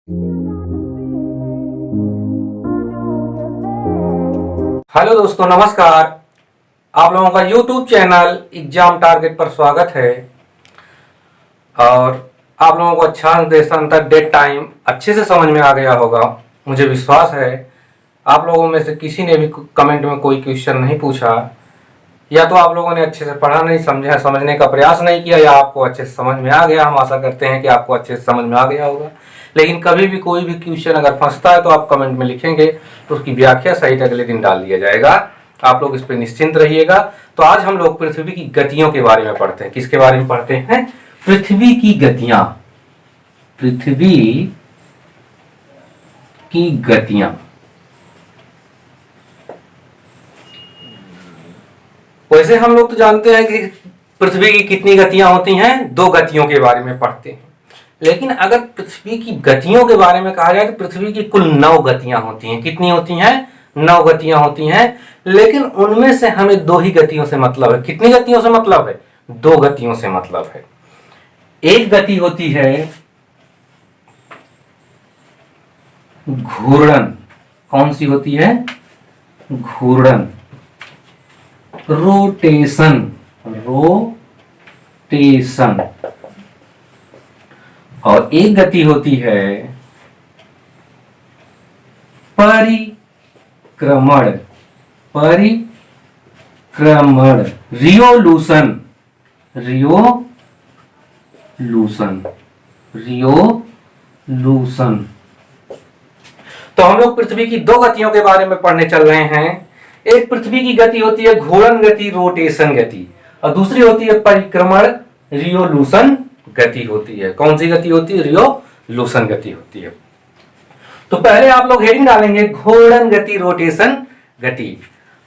Hello दोस्तों, नमस्कार। आप लोगों का YouTube चैनल एग्जाम टारगेट पर स्वागत है। और आप लोगों को अच्छा देशांतर डेट टाइम अच्छे से समझ में आ गया होगा, मुझे विश्वास है। आप लोगों में से किसी ने भी कमेंट में कोई क्वेश्चन नहीं पूछा, या तो आप लोगों ने अच्छे से पढ़ा नहीं, समझा, समझने का प्रयास नहीं किया, या आपको अच्छे से समझ में आ गया। हम आशा करते हैं कि आपको अच्छे से समझ में आ गया होगा। लेकिन कभी भी कोई भी क्वेश्चन अगर फंसता है तो आप कमेंट में लिखेंगे, तो उसकी व्याख्या सहित अगले दिन डाल दिया जाएगा। आप लोग इस पर निश्चिंत रहिएगा। तो आज हम लोग पृथ्वी की गतियों के बारे में पढ़ते हैं। किसके बारे में पढ़ते हैं? पृथ्वी की गतियां। पृथ्वी की गतियां। वैसे हम लोग तो जानते हैं कि पृथ्वी की कितनी गतियां होती हैं, 2 गतियों के बारे में पढ़ते हैं। लेकिन अगर पृथ्वी की गतियों के बारे में कहा जाए तो पृथ्वी की कुल 9 गतियां होती हैं। कितनी होती हैं? 9 गतियां होती हैं। लेकिन उनमें से हमें 2 ही गतियों से मतलब है। कितनी गतियों से मतलब है? 2 गतियों से मतलब है। एक गति होती है घूर्णन। कौन सी होती है? घूर्णन, रोटेशन। रोटेशन। और एक गति होती है परिक्रमण। परिक्रमण, रिवोल्यूशन। रिवोल्यूशन। रिवोल्यूशन। तो हम लोग पृथ्वी की 2 गतियों के बारे में पढ़ने चल रहे हैं। एक पृथ्वी की गति होती है घूर्णन गति, रोटेशन गति, और दूसरी होती है परिक्रमण, रिवोल्यूशन गति होती है। कौन सी गति होती है? रिवोल्यूशन गति होती है। तो पहले आप लोग हेडिंग डालेंगे घूर्णन गति, रोटेशन गति।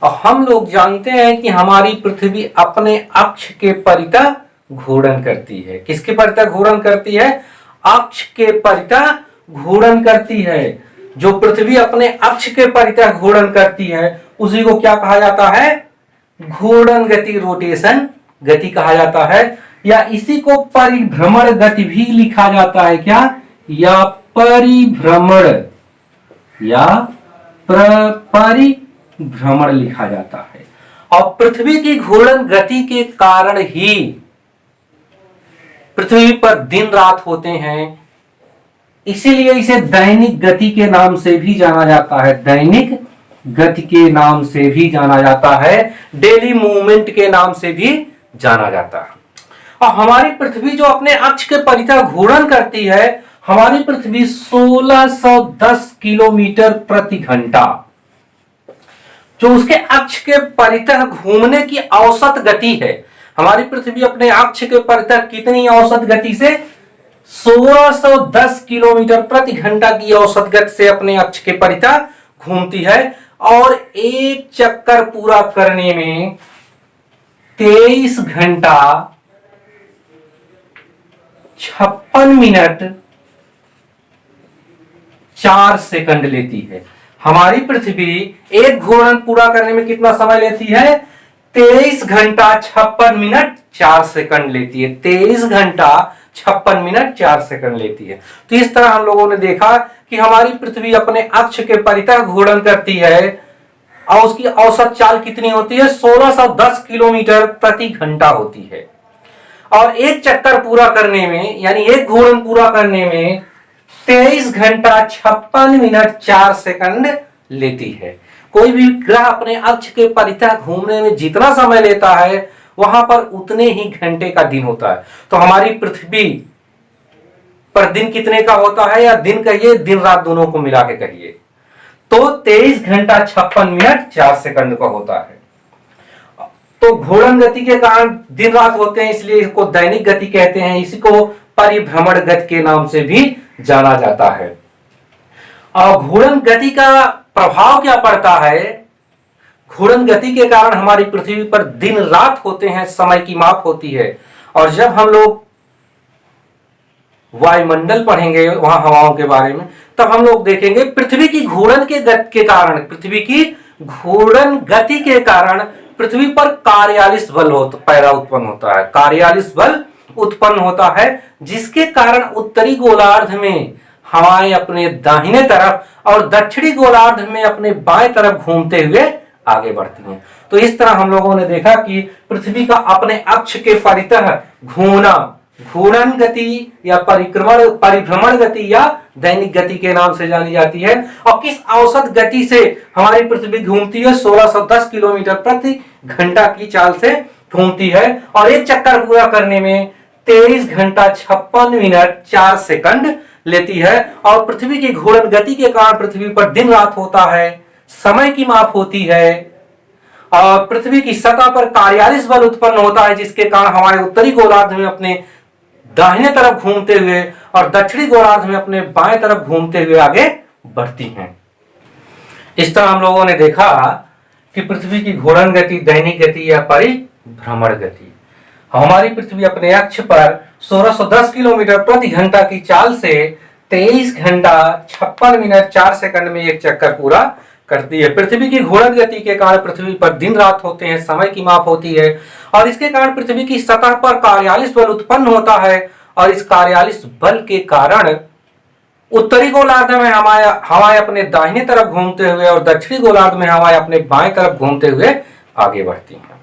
और हम लोग जानते हैं कि हमारी पृथ्वी अपने अक्ष के परितः घूर्णन करती है। किसके परितः घूर्णन करती है? अक्ष के परितः घूर्णन करती है। जो पृथ्वी अपने अक्ष के परितः घूर्णन करती है उसी को क्या कहा जाता है? घूर्णन गति, रोटेशन गति कहा जाता है। या इसी को परिभ्रमण गति भी लिखा जाता है। क्या? या परिभ्रमण, या परिभ्रमण लिखा जाता है। और पृथ्वी की घूर्णन गति के कारण ही पृथ्वी पर दिन रात होते हैं। इसीलिए इसे दैनिक गति के नाम से भी जाना जाता है। दैनिक गति के नाम से भी जाना जाता है। डेली मूवमेंट के नाम से भी जाना जाता है। और हमारी पृथ्वी जो अपने अक्ष के परितः घूर्णन करती है, हमारी पृथ्वी 1610 किलोमीटर प्रति घंटा, जो उसके अक्ष के परितः घूमने की औसत गति है। हमारी पृथ्वी अपने अक्ष के परितः कितनी औसत गति से? 1610 किलोमीटर प्रति घंटा की औसत गति से अपने अक्ष के परितः घूमती है। और एक चक्कर पूरा करने में 23 घंटा 56 मिनट 4 सेकंड लेती है। हमारी पृथ्वी एक घूर्णन पूरा करने में कितना समय लेती है? 23 घंटा 56 मिनट 4 सेकंड लेती है। 23 घंटा 56 मिनट 4 सेकंड लेती है। तो इस तरह हम लोगों ने देखा कि हमारी पृथ्वी अपने अक्ष के परितः घूर्णन करती है और उसकी औसत चाल कितनी होती है? 1610 किलोमीटर प्रति घंटा होती है। और एक चक्कर पूरा करने में, यानी एक घूर्णन पूरा करने में 23 घंटा 56 मिनट 4 सेकंड लेती है। कोई भी ग्रह अपने अक्ष के परितः घूमने में जितना समय लेता है वहां पर उतने ही घंटे का दिन होता है। तो हमारी पृथ्वी पर दिन कितने का होता है? या दिन कहिए, दिन रात दोनों को मिला के कहिए, तो 23 घंटा 56 मिनट 4 सेकंड का होता है। तो घूर्णन गति के कारण दिन रात होते हैं, इसलिए इसको दैनिक गति कहते हैं। इसी को परिभ्रमण गति के नाम से भी जाना जाता है। और घूर्णन गति का प्रभाव क्या पड़ता है? घूर्णन गति के कारण हमारी पृथ्वी पर दिन रात होते हैं, समय की माप होती है। और जब हम लोग वायुमंडल पढ़ेंगे वहां हवाओं के बारे में, तब हम लोग देखेंगे पृथ्वी की घूर्णन के कारण, पृथ्वी की घूर्णन गति के कारण पृथ्वी पर कार्यालिस बल पैदा उत्पन्न होता है। कार्यालिस बल उत्पन्न होता है, जिसके कारण उत्तरी गोलार्ध में हवाएं अपने दाहिने तरफ और दक्षिणी गोलार्ध में अपने बाएं तरफ घूमते हुए आगे बढ़ती हैं। तो इस तरह हम लोगों ने देखा कि पृथ्वी का अपने अक्ष के परितः घूमना घूर्णन गति या परिभ्रमण गति या दैनिक गति के नाम से जानी जाती है। और किस औसत गति से हमारी पृथ्वी घूमती है? 1610 किलोमीटर प्रति घंटा की चाल से घूमती है और एक चक्कर पूरा करने में 23 घंटा 56 मिनट 4 सेकंड लेती है। और पृथ्वी की घूर्णन गति के कारण पृथ्वी पर दिन रात होता है, समय की माप होती है और पृथ्वी की सतह पर कार्यालिस बल उत्पन्न होता है, जिसके कारण हमारे उत्तरी गोलार्ध में अपने दाहिने तरफ घूमते हुए और दक्षिणी गोलार्ध में अपने बाएं तरफ घूमते हुए आगे बढ़ती हैं। इस तरह हम लोगों ने देखा कि पृथ्वी की घूर्णन गति, दैनिक गति या परिभ्रमण गति। हमारी पृथ्वी अपने अक्ष पर 1610 किलोमीटर प्रति घंटा की चाल से 23 घंटा 56 मिनट 4 सेकंड में एक चक्कर पूरा करती है। पृथ्वी की घूर्णन गति के कारण पृथ्वी पर दिन रात होते हैं, समय की माप होती है और इसके कारण पृथ्वी की सतह पर कार्यालिस बल उत्पन्न होता है और इस कार्यालिस बल के कारण उत्तरी गोलार्ध में हवाएं अपने दाहिने तरफ घूमते हुए और दक्षिणी गोलार्ध में हवाएं अपने बाएं तरफ घूमते हुए आगे बढ़ती हैं।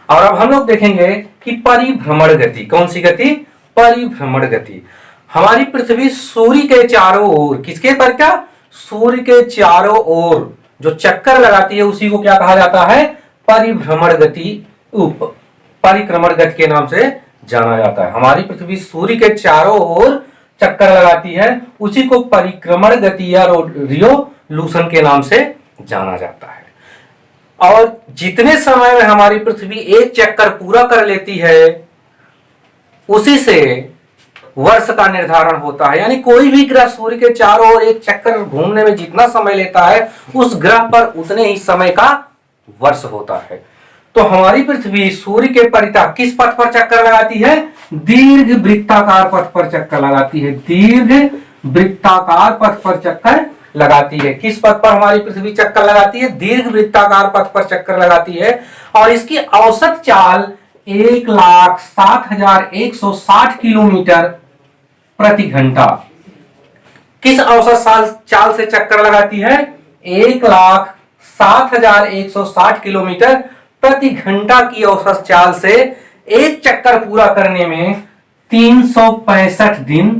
और अब हम लोग देखेंगे कि परिभ्रमण गति। कौन सी गति? परिभ्रमण गति। हमारी पृथ्वी सूर्य के चारों ओर, किसके पर क्या? सूर्य के चारों ओर जो चक्कर लगाती है उसी को क्या कहा जाता है? परिभ्रमण गति, परिक्रमण गति के नाम से जाना जाता है। हमारी पृथ्वी सूर्य के चारों ओर चक्कर लगाती है, उसी को परिक्रमण गति या रिवोल्यूशन के नाम से जाना जाता है। और जितने समय में हमारी पृथ्वी एक चक्कर पूरा कर लेती है उसी से वर्ष का निर्धारण होता है। यानी कोई भी ग्रह सूर्य के चारों ओर एक चक्कर घूमने में जितना समय लेता है उस ग्रह पर उतने ही समय का वर्ष होता है। तो हमारी पृथ्वी सूर्य के परितः किस पथ पर चक्कर लगाती है? दीर्घ वृत्ताकार पथ पर चक्कर लगाती है। दीर्घ वृत्ताकार पथ पर चक्कर लगाती है। किस पथ पर हमारी पृथ्वी चक्कर लगाती है? दीर्घ वृत्ताकार पथ पर चक्कर लगाती है और इसकी औसत चाल 1,07,160 किलोमीटर प्रति घंटा। किस औसत चाल से चक्कर लगाती है? 1,07,160 किलोमीटर प्रति घंटा की औसत चाल से एक चक्कर पूरा करने में 365 दिन,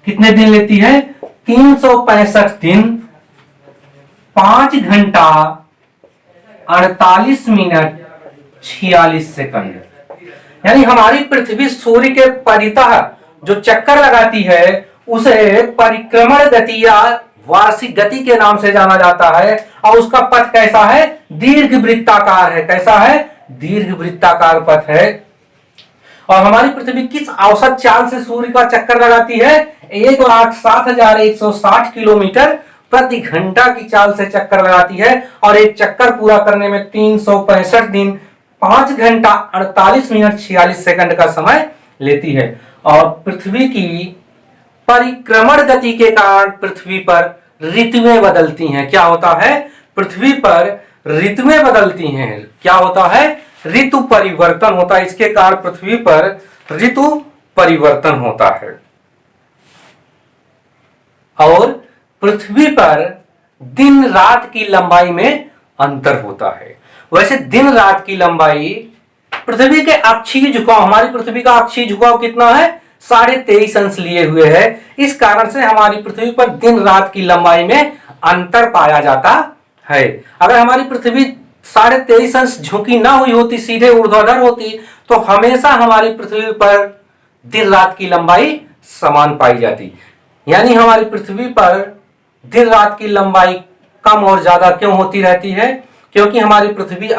कितने दिन लेती है? 365 दिन 5 घंटा 48 मिनट 46 सेकंड। यानी हमारी पृथ्वी सूर्य के परितः जो चक्कर लगाती है उसे परिक्रमण गति या वार्षिक गति के नाम से जाना जाता है और उसका पथ कैसा है? दीर्घ वृत्ताकार है। कैसा है? दीर्घ वृत्ताकार पथ है। और हमारी पृथ्वी किस औसत चाल से सूर्य का चक्कर लगाती है? 1,07,160 किलोमीटर प्रति घंटा की चाल से चक्कर लगाती है और एक चक्कर पूरा करने में 365 दिन 5 घंटा 48 मिनट 46 सेकंड का समय लेती है। और पृथ्वी की परिक्रमण गति के कारण पृथ्वी पर ऋतुएं बदलती हैं। क्या होता है? पृथ्वी पर ऋतुएं बदलती हैं। क्या होता है? ऋतु परिवर्तन होता है। इसके कारण पृथ्वी पर ऋतु परिवर्तन होता है और पृथ्वी पर दिन रात की लंबाई में अंतर होता है। वैसे दिन रात की लंबाई पृथ्वी के अक्षीय झुकाव, हमारी पृथ्वी का अक्षीय झुकाव कितना है? 23.5 अंश लिए हुए है। इस कारण से हमारी पृथ्वी पर दिन रात की लंबाई में अंतर पाया जाता है। अगर हमारी पृथ्वी 23.5 अंश झुकी ना हुई होती, सीधे ऊर्ध्वाधर होती, तो हमेशा हमारी पृथ्वी पर दिन रात की लंबाई समान पाई जाती। यानी हमारी पृथ्वी पर दिन रात की लंबाई कम और ज्यादा क्यों होती रहती है? क्योंकि हमारी पृथ्वी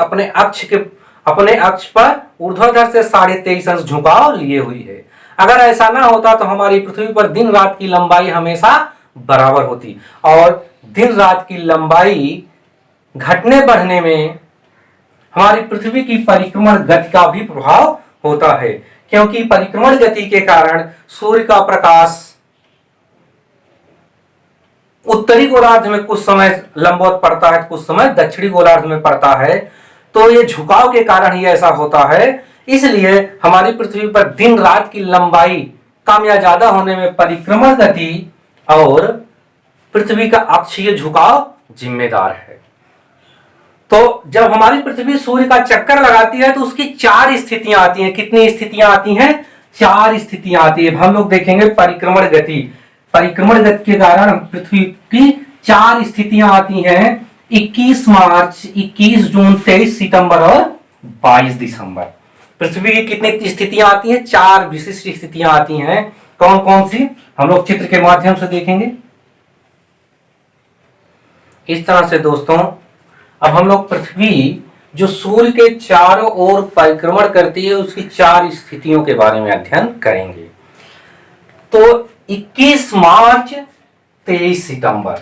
अपने अक्ष पर ऊर्ध्वाधर से 23.5 अंश झुकाव लिए हुई है। अगर ऐसा ना होता तो हमारी पृथ्वी पर दिन रात की लंबाई हमेशा बराबर होती और दिन रात की लंबाई घटने बढ़ने में हमारी पृथ्वी की परिक्रमण गति का भी प्रभाव होता है। क्योंकि परिक्रमण गति के कारण सूर्य का प्रकाश उत्तरी गोलार्ध में कुछ समय लंबवत पड़ता है, कुछ समय दक्षिणी गोलार्ध में पड़ता है। तो ये झुकाव के कारण ही ऐसा होता है। इसलिए हमारी पृथ्वी पर दिन रात की लंबाई कम या ज्यादा होने में परिक्रमण गति और पृथ्वी का अक्षीय झुकाव जिम्मेदार है। तो जब हमारी पृथ्वी सूर्य का चक्कर लगाती है तो उसकी 4 स्थितियां आती हैं। कितनी स्थितियां आती हैं? 4 स्थितियां आती है। हम लोग देखेंगे परिक्रमण गति। परिक्रमण गति के कारण पृथ्वी की 4 स्थितियां आती हैं। 21 मार्च, 21 जून, 23 सितंबर और 22 दिसंबर। पृथ्वी की कितनी स्थितियां आती हैं? 4 विशिष्ट स्थितियां आती हैं। कौन कौन सी? हम लोग चित्र के माध्यम से देखेंगे। इस तरह से दोस्तों अब हम लोग पृथ्वी जो सूर्य के चारों ओर परिक्रमण करती है उसकी 4 स्थितियों के बारे में अध्ययन करेंगे। तो 21 मार्च, 23 सितंबर,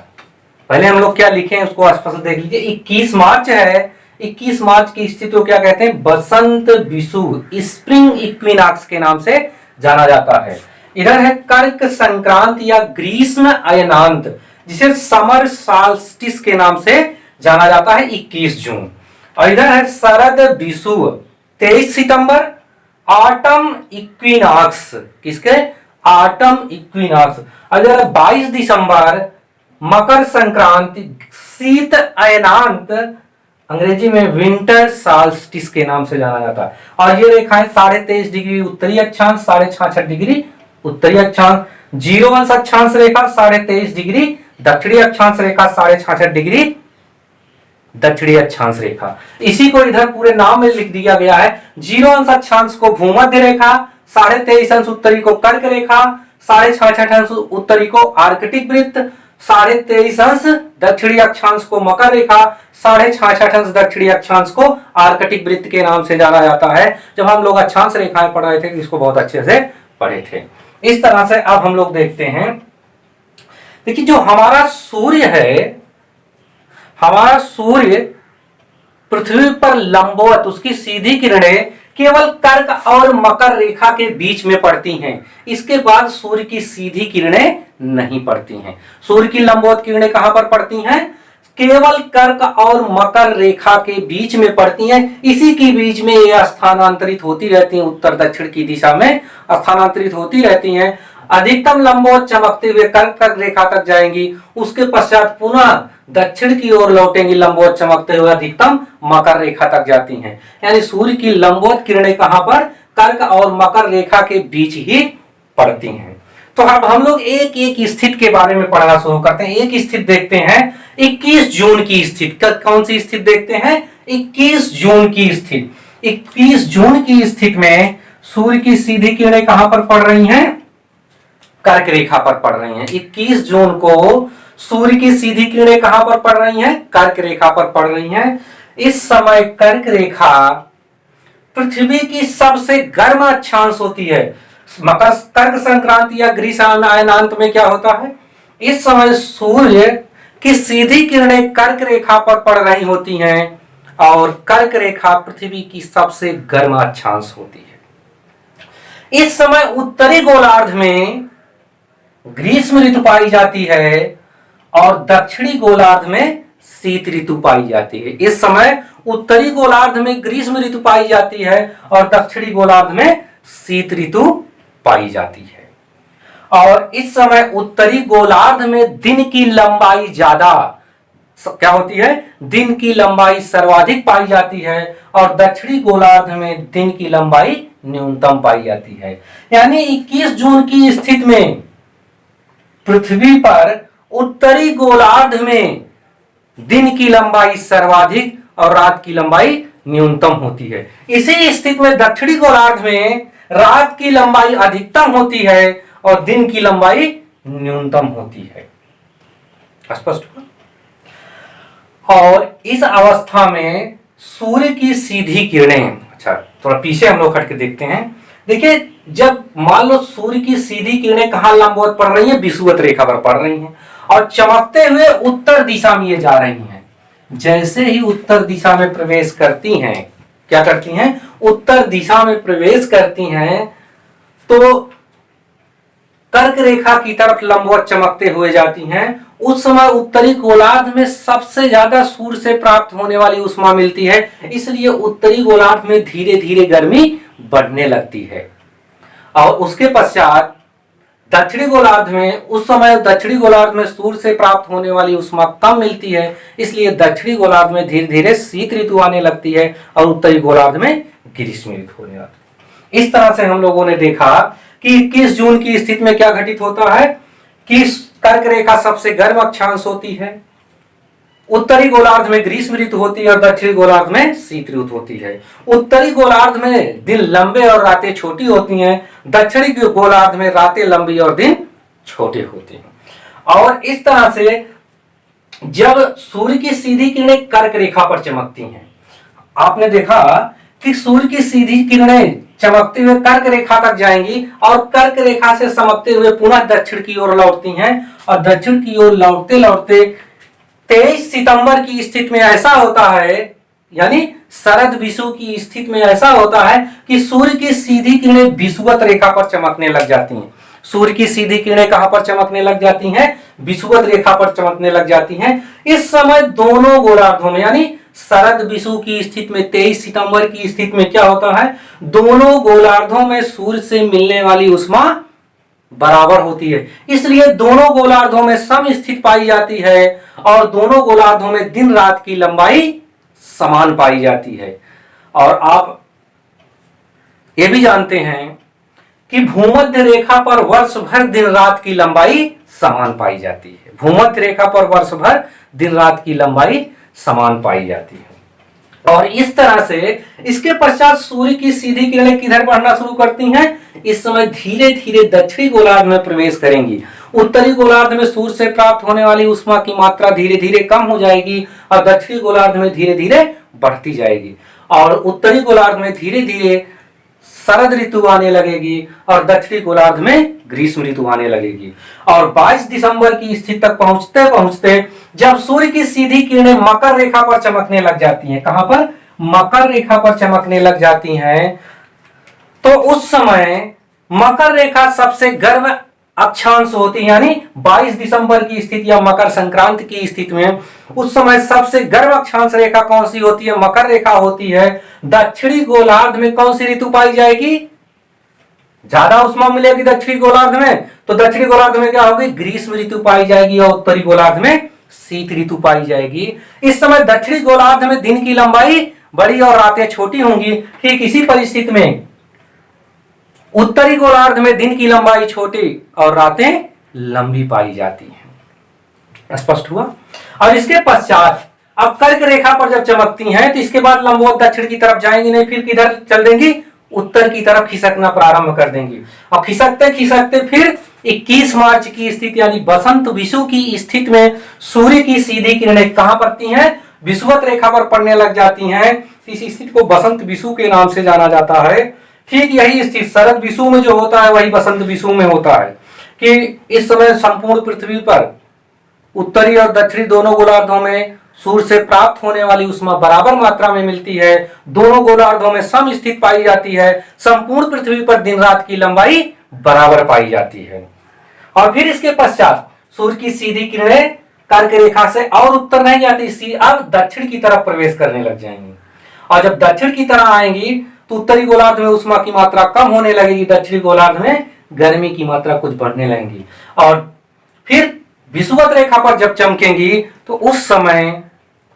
पहले हम लोग क्या लिखे उसको स्पष्ट देख लीजिए। 21 मार्च है, 21 मार्च की स्थिति को क्या कहते हैं? बसंत विषुव, स्प्रिंग इक्विनॉक्स के नाम से जाना जाता है। इधर है कर्क संक्रांति या ग्रीष्म अयनांत, जिसे समर सॉल्स्टिस के नाम से जाना जाता है, 21 जून। और इधर है शरद विषुव, 23 सितंबर। ऑटम इक्विनॉक्स, किसके? Autumn equinox. और इधर 22 दिसंबर मकर संक्रांति, शीत अयनांत, अंग्रेजी में विंटर सॉल्स्टिस के नाम से जाना जाता है। और ये रेखा है 23.5 डिग्री उत्तरी अक्षांश, 66.5 डिग्री उत्तरी अक्षांश, 0 अंश अक्षांश रेखा 23.5 डिग्री दक्षिणी अक्षांश रेखा, 66.5 डिग्री दक्षिणी अक्षांश रेखा। इसी को इधर पूरे नाम में लिख दिया गया है। 0 अंश अक्षांश को भूमध्य रेखा, 23.5 अंश उत्तरी को कर्क रेखा, 66.5 अंश उत्तरी को आर्कटिक वृत्त, 23.5 अंश दक्षिणी अक्षांश को मकर रेखा, 66.5 अंश दक्षिणी अक्षांश को आर्कटिक वृत्त के नाम से जाना जाता है। जब हम लोग अक्षांश रेखाएं पढ़ रहे थे इसको बहुत अच्छे से पढ़े थे। इस तरह से अब हम लोग देखते हैं, देखिए जो हमारा सूर्य है, हमारा सूर्य पृथ्वी पर लंबवत, उसकी सीधी किरणें केवल कर्क और मकर रेखा के बीच में पड़ती हैं। इसके बाद सूर्य की सीधी किरणें नहीं पड़ती हैं। सूर्य की लंबवत किरणें कहां पर पड़ती हैं? केवल कर्क और मकर रेखा के बीच में पड़ती हैं। इसी के बीच में ये स्थानांतरित होती रहती हैं, उत्तर दक्षिण की दिशा में स्थानांतरित होती रहती हैं। अधिकतम लंबवत चमकते हुए कर्क रेखा तक जाएंगी, उसके पश्चात पुनः दक्षिण की ओर लौटेंगी, लंबवत चमकते हुए अधिकतम मकर रेखा तक जाती हैं। यानी सूर्य की लंबवत किरणें कहां पर? कर्क और मकर रेखा के बीच ही पड़ती हैं। तो अब हम लोग एक एक स्थिति के बारे में पढ़ना शुरू करते हैं। एक स्थिति देखते हैं 21 जून की स्थिति। कौन सी स्थिति देखते हैं? 21 जून की स्थिति। 21 जून की स्थिति में सूर्य की सीधी किरणें कहां पर पड़ रही हैं? कर्क रेखा पर पड़ रही हैं। 21 जून को सूर्य की सीधी किरणें कहां पर पड़ रही हैं? कर्क रेखा पर पड़ रही हैं। इस समय कर्क रेखा पृथ्वी की सबसे गर्म अक्षांश होती है। मकर कर्क संक्रांति या ग्रीष्म अयनांत में क्या होता है? इस समय सूर्य की सीधी किरणें कर्क रेखा पर पड़ रही होती हैं और कर्क रेखा पृथ्वी की सबसे गर्म अक्षांश होती है। इस समय उत्तरी गोलार्ध में ग्रीष्म ऋतु पाई जाती है और दक्षिणी गोलार्ध में शीत ऋतु पाई जाती है। इस समय उत्तरी गोलार्ध में ग्रीष्म ऋतु पाई जाती है और दक्षिणी गोलार्ध में शीत ऋतु पाई जाती है। और इस समय उत्तरी गोलार्ध में दिन की लंबाई ज्यादा क्या होती है? दिन की लंबाई सर्वाधिक पाई जाती है और दक्षिणी गोलार्ध में दिन की लंबाई न्यूनतम पाई जाती है। यानी 21 जून की स्थिति में पृथ्वी पर उत्तरी गोलार्ध में दिन की लंबाई सर्वाधिक और रात की लंबाई न्यूनतम होती है। इसी स्थिति में दक्षिणी गोलार्ध में रात की लंबाई अधिकतम होती है और दिन की लंबाई न्यूनतम होती है। स्पष्ट हुआ? और इस अवस्था में सूर्य की सीधी किरणें, अच्छा थोड़ा पीछे हम लोग हट के देखते हैं। देखिए जब मान लो सूर्य की सीधी किरणें कहां लंबवत पड़ रही हैं? विषुवत रेखा पर पड़ रही हैं और चमकते हुए उत्तर दिशा में ये जा रही हैं। जैसे ही उत्तर दिशा में प्रवेश करती हैं, क्या करती हैं? उत्तर दिशा में प्रवेश करती हैं तो कर्क रेखा की तरफ लंबवत चमकते हुए जाती हैं। उस समय उत्तरी गोलार्ध में सबसे ज्यादा सूर्य से प्राप्त होने वाली ऊष्मा मिलती है, इसलिए उत्तरी गोलार्ध में धीरे धीरे गर्मी बढ़ने लगती है। और उसके पश्चात दक्षिणी गोलार्ध में उस समय दक्षिणी गोलार्ध में सूर्य से प्राप्त होने वाली ऊष्मा कम मिलती है, इसलिए दक्षिणी गोलार्ध में धीरे धीरे शीत ऋतु आने लगती है और उत्तरी गोलार्ध में ग्रीष्म ऋतु होने लगती है। इस तरह से हम लोगों ने देखा कि 21 जून की स्थिति में क्या घटित होता है कि कर्क रेखा सबसे गर्म अक्षांश होती है, उत्तरी गोलार्ध में ग्रीष्म ऋतु होती है और दक्षिणी गोलार्ध में शीत ऋतु होती है। उत्तरी गोलार्ध में दिन लंबे और रातें छोटी होती हैं, दक्षिणी गोलार्ध में रातें लंबी और दिन छोटे होते हैं। और इस तरह से जब सूर्य की सीधी किरणें कर्क रेखा पर चमकती हैं, आपने देखा कि सूर्य की सीधी किरणें चमकते हुए कर्क रेखा तक जाएंगी और कर्क रेखा से चमकते हुए पुनः दक्षिण की ओर लौटती हैं और दक्षिण की ओर लौटते लौटते 23 सितंबर की स्थिति में ऐसा होता है, यानी शरद विषुव की स्थिति में ऐसा होता है कि सूर्य की सीधी किरणें विषुवत रेखा पर चमकने लग जाती हैं। सूर्य की सीधी किरणें कहां पर चमकने लग जाती हैं? विषुवत रेखा पर चमकने लग जाती हैं। इस समय दोनों गोलार्धों में, यानी शरद विषुव की स्थिति में 23 सितंबर की स्थिति में क्या होता है, दोनों गोलार्धों में सूर्य से मिलने वाली ऊष्मा बराबर होती है, इसलिए दोनों गोलार्धों में सम स्थिति पाई जाती है और दोनों गोलार्धों में दिन रात की लंबाई समान पाई जाती है। और आप ये भी जानते हैं कि भूमध्य रेखा पर वर्ष भर दिन रात की लंबाई समान पाई जाती है। भूमध्य रेखा पर वर्ष भर दिन रात की लंबाई समान पाई जाती है। और इस तरह से इसके पश्चात सूर्य की सीधी किरणें किधर बढ़ना शुरू करती हैं? इस समय धीरे धीरे दक्षिणी गोलार्ध में प्रवेश करेंगी। उत्तरी गोलार्ध में सूर्य से प्राप्त होने वाली ऊष्मा की मात्रा धीरे धीरे कम हो जाएगी और दक्षिणी गोलार्ध में धीरे धीरे बढ़ती जाएगी और उत्तरी गोलार्ध में धीरे धीरे शरद ऋतु आने लगेगी और दक्षिणी गोलार्ध में ग्रीष्म ऋतु आने लगेगी। और 22 दिसंबर की स्थिति तक पहुंचते पहुंचते जब सूर्य की सीधी किरणें मकर रेखा पर चमकने लग जाती हैं, कहां पर? मकर रेखा पर चमकने लग जाती हैं, तो उस समय मकर रेखा सबसे गर्म अक्षांश होती है, यानी 22 दिसंबर की स्थिति या मकर संक्रांति की स्थिति में उस समय सबसे गर्म अक्षांश रेखा कौन सी होती है? मकर रेखा होती है। दक्षिणी गोलार्ध में कौन सी ऋतु पाई जाएगी? ज्यादा ऊष्मा मिलेगी दक्षिणी गोलार्ध में, तो दक्षिणी गोलार्ध में क्या होगी? ग्रीष्म ऋतु पाई जाएगी और उत्तरी गोलार्ध में शीत ऋतु पाई जाएगी। इस समय दक्षिणी गोलार्ध में दिन की लंबाई बड़ी और रातें छोटी होंगी। ठीक इसी परिस्थिति में उत्तरी गोलार्ध में दिन की लंबाई छोटी और रातें लंबी पाई जाती हैं। स्पष्ट हुआ? और इसके पश्चात अब कर्क रेखा पर जब चमकती हैं तो इसके बाद लंबवत दक्षिण की तरफ जाएंगी नहीं, फिर किधर चल देंगी? उत्तर की तरफ खिसकना प्रारंभ कर देंगी। और खिसकते खिसकते फिर 21 मार्च की स्थिति यानी बसंत विषुव की स्थिति में सूर्य की सीधी किरणें कहां पड़ती हैं? विषुवत रेखा पर पड़ने लग जाती हैं। इस स्थिति को बसंत विषुव के नाम से जाना जाता है। ठीक यही स्थिति शरद विषुव में जो होता है वही बसंत विषुव में होता है कि इस समय संपूर्ण पृथ्वी पर उत्तरी और दक्षिणी दोनों गोलार्धों में सूर्य से प्राप्त होने वाली ऊष्मा बराबर मात्रा में मिलती है। दोनों गोलार्धों में सम स्थिति पाई जाती है। संपूर्ण पृथ्वी पर दिन रात की लंबाई बराबर पाई जाती है। और फिर इसके पश्चात सूर्य की सीधी किरणें कर्क रेखा से और उत्तर नहीं जाती, अब दक्षिण की तरफ प्रवेश करने लग जाएंगी। और जब दक्षिण की तरफ आएंगी तो उत्तरी गोलार्ध में ऊष्मा की मात्रा कम होने लगेगी, दक्षिणी गोलार्ध में गर्मी की मात्रा कुछ बढ़ने लगेगी। और फिर विषुवत रेखा पर जब चमकेंगी तो उस समय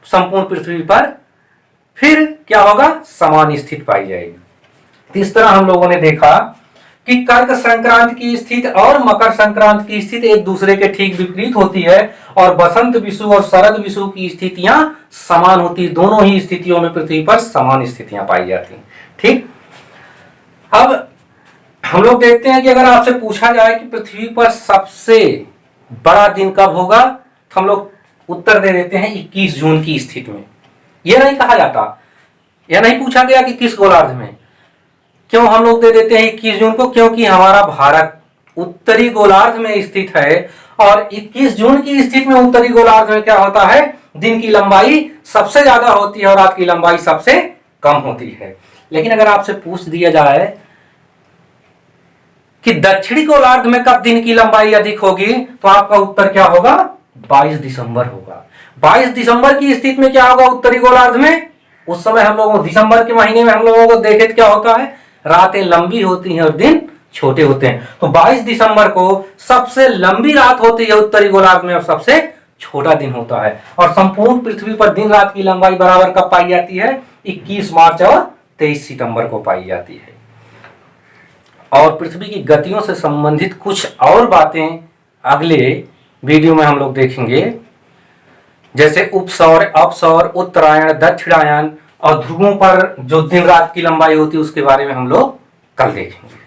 संपूर्ण पृथ्वी पर फिर क्या होगा? समान स्थिति पाई जाएगी। इस तरह हम लोगों ने देखा कि कर्क संक्रांति की स्थिति और मकर संक्रांति की स्थिति एक दूसरे के ठीक विपरीत होती है और बसंत विषुव और शरद विषुव की स्थितियां समान होती। दोनों ही स्थितियों में पृथ्वी पर समान स्थितियां पाई जाती हैं। ठीक, अब हम लोग देखते हैं कि अगर आपसे पूछा जाए कि पृथ्वी पर सबसे बड़ा दिन कब होगा तो हम लोग उत्तर दे देते हैं 21 जून की स्थिति में। यह नहीं कहा जाता, यह नहीं पूछा गया कि किस गोलार्ध में। क्यों हम लोग दे देते हैं 21 जून को? क्योंकि हमारा भारत उत्तरी गोलार्ध में स्थित है और 21 जून की स्थिति में उत्तरी गोलार्ध में क्या होता है? दिन की लंबाई सबसे ज्यादा होती है और रात की लंबाई सबसे कम होती है। लेकिन अगर आपसे पूछ दिया जाए कि दक्षिणी गोलार्ध में कब दिन की लंबाई अधिक होगी तो आपका उत्तर क्या होगा? 22 दिसंबर होगा। 22 दिसंबर की स्थिति में क्या होगा उत्तरी गोलार्ध में? उस समय हम लोगों दिसंबर के महीने में हम लोगों को देखे क्या होता है? रातें लंबी होती हैं और दिन छोटे होते हैं। तो 22 दिसंबर को सबसे लंबी रात होती है उत्तरी गोलार्ध में और सबसे छोटा दिन होता है। और संपूर्ण पृथ्वी पर दिन रात की लंबाई बराबर कब पाई जाती है? 21 मार्च और 23 सितंबर को पाई जाती है। और पृथ्वी की गतियों से संबंधित कुछ और बातें अगले वीडियो में हम लोग देखेंगे, जैसे उपसौर, अपसौर, उत्तरायण, दक्षिणायन और ध्रुवों पर जो दिन रात की लंबाई होती है उसके बारे में हम लोग कल देखेंगे।